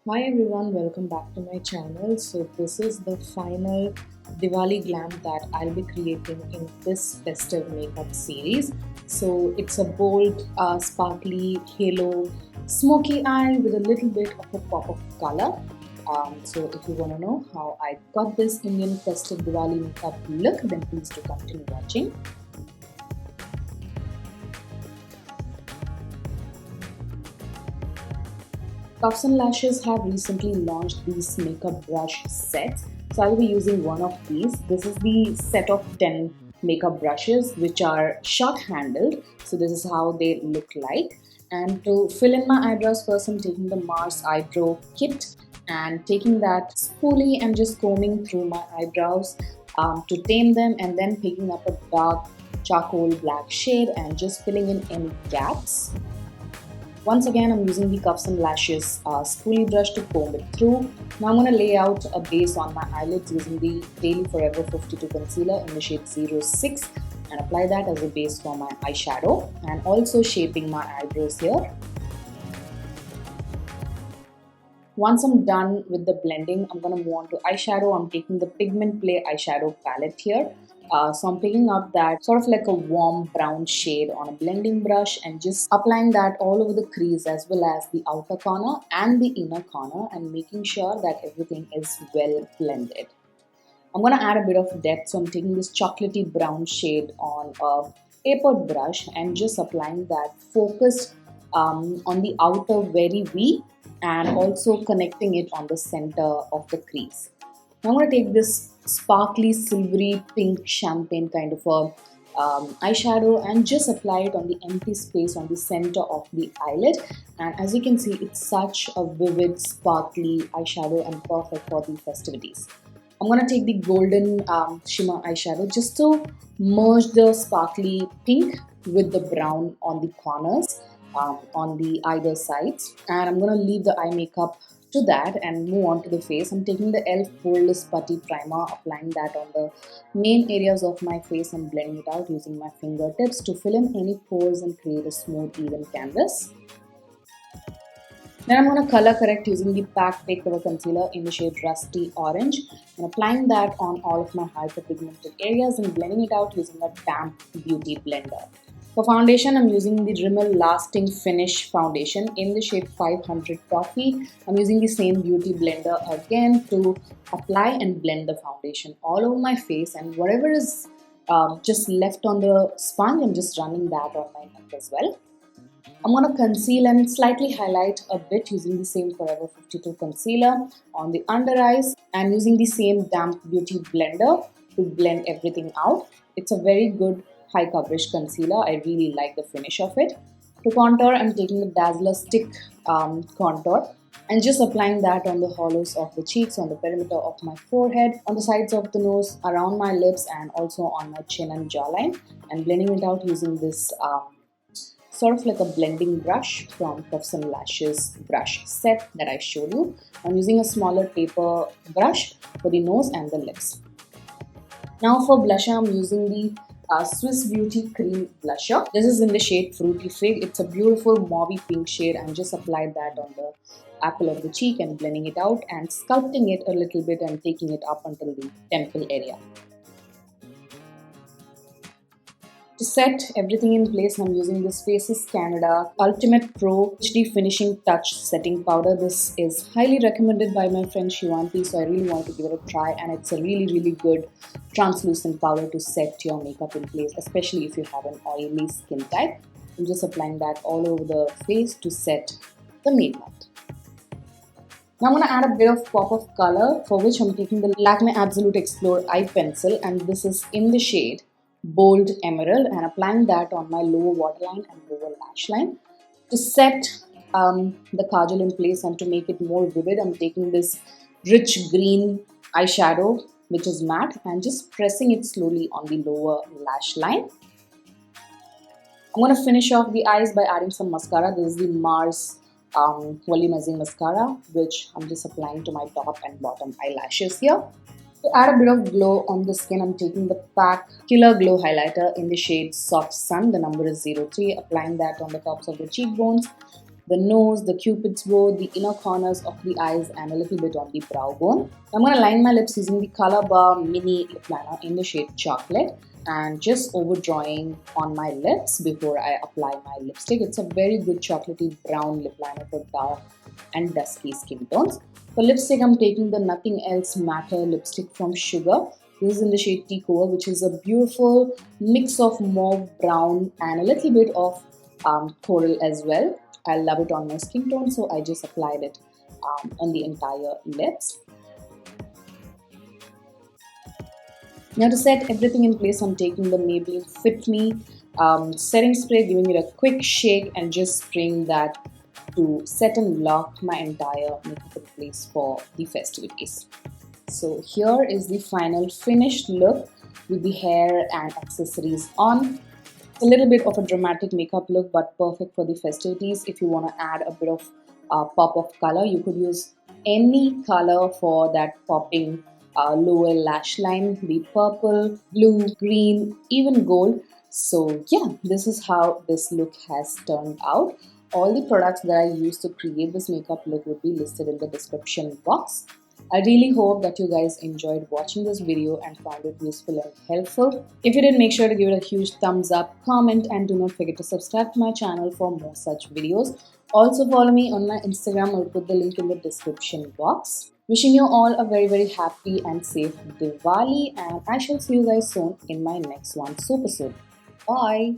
Hi everyone, welcome back to my channel. So this is the final Diwali glam that I'll be creating in this festive makeup series. So it's a bold, sparkly halo, smoky eye with a little bit of a pop of color. So if you want to know how I got this Indian festive Diwali makeup look, then please do continue watching. Puffs and Lashes have recently launched these makeup brush sets. So I'll be using one of these. This is the set of 10 makeup brushes which are short handled. So this is how they look like. And to fill in my eyebrows first, I'm taking the Mars Eyebrow kit and taking that spoolie and just combing through my eyebrows to tame them, and then picking up a dark charcoal black shade and just filling in any gaps. Once again, I'm using the Cuffs and Lashes spoolie brush to comb it through. Now I'm going to lay out a base on my eyelids using the Daily Forever 52 concealer in the shade 06 and apply that as a base for my eyeshadow, and also shaping my eyebrows here. Once I'm done with the blending, I'm going to move on to eyeshadow. I'm taking the Pigment Play eyeshadow palette here. So I'm picking up that sort of like a warm brown shade on a blending brush and just applying that all over the crease as well as the outer corner and the inner corner, and making sure that everything is well blended. I'm going to add a bit of depth, so I'm taking this chocolatey brown shade on a tapered brush and just applying that focused on the outer very V, and also connecting it on the center of the crease. Now I'm going to take this sparkly silvery pink champagne kind of a eyeshadow and just apply it on the empty space on the center of the eyelid, and as you can see, it's such a vivid sparkly eyeshadow and perfect for the festivities. I'm going to take the golden shimmer eyeshadow just to merge the sparkly pink with the brown on the corners, on the either sides. And I'm going to leave the eye makeup to that and move on to the face. I'm taking the e.l.f. Poreless Putty Primer, applying that on the main areas of my face and blending it out using my fingertips to fill in any pores and create a smooth, even canvas. Then I'm going to color correct using the PAC Takeover Concealer in the shade Rusty Orange and applying that on all of my hyperpigmented areas and blending it out using a damp beauty blender. For foundation, I'm using the Rimmel Lasting Finish Foundation in the shade 500 Toffee. I'm using the same beauty blender again to apply and blend the foundation all over my face, and whatever is just left on the sponge, I'm just running that on my neck as well. I'm going to conceal and slightly highlight a bit using the same Forever 52 concealer on the under eyes and using the same damp beauty blender to blend everything out. It's a very good high coverage concealer. I really like the finish of it. To contour, I'm taking the Dazzler stick contour and just applying that on the hollows of the cheeks, on the perimeter of my forehead, on the sides of the nose, around my lips, and also on my chin and jawline, and blending it out using this sort of like a blending brush from Puffs and Lashes brush set that I showed you. I'm using a smaller taper brush for the nose and the lips. Now for blusher, I'm using the Swiss Beauty Cream Blusher. This is in the shade Fruity Fig. It's a beautiful mauvey pink shade, and just applied that on the apple of the cheek and blending it out and sculpting it a little bit and taking it up until the temple area. To set everything in place, I'm using this Faces Canada Ultimate Pro HD Finishing Touch Setting Powder. This is highly recommended by my friend Shivanti, so I really want to give it a try, and it's a really good translucent powder to set your makeup in place, especially if you have an oily skin type. I'm just applying that all over the face to set the makeup. Now I'm going to add a bit of pop of color, for which I'm taking the Lakme Absolute Explore Eye Pencil, and this is in the shade Bold Emerald, and applying that on my lower waterline and lower lash line. To set the kajal in place and to make it more vivid, I'm taking this rich green eyeshadow which is matte and just pressing it slowly on the lower lash line. I'm going to finish off the eyes by adding some mascara. This is the Mars Volumizing Mascara, which I'm just applying to my top and bottom eyelashes here. To add a bit of glow on the skin, I'm taking the PAC Killer Glow Highlighter in the shade Soft Sun. The number is 03. Applying that on the tops of the cheekbones the nose, the cupid's bow, the inner corners of the eyes, and a little bit on the brow bone. I'm going to line my lips using the Color Bar Mini Lip Liner in the shade Chocolate and just overdrawing on my lips before I apply my lipstick. It's a very good chocolatey brown lip liner for dark and dusky skin tones. For lipstick, I'm taking the Nothing Else Matter lipstick from Sugar. This is in the shade Teak, which is a beautiful mix of mauve brown and a little bit of coral as well. I love it on my skin tone, so I just applied it on the entire lips. Now to set everything in place, I'm taking the Maybelline Fit Me setting spray, giving it a quick shake and just spraying that to set and lock my entire makeup in place for the festivities. So here is the final finished look with the hair and accessories on. A little bit of a dramatic makeup look, but perfect for the festivities. If you want to add a bit of pop of color, you could use any color for that popping lower lash line, be purple, blue, green, even gold. So yeah, this is how this look has turned out. All the products that I used to create this makeup look would be listed in the description box. I really hope that you guys enjoyed watching this video and found it useful and helpful. If you did, make sure to give it a huge thumbs up, comment, and do not forget to subscribe to my channel for more such videos. Also follow me on my Instagram. I'll put the link in the description box. Wishing you all a very happy and safe Diwali, and I shall see you guys soon in my next one super soon. Bye!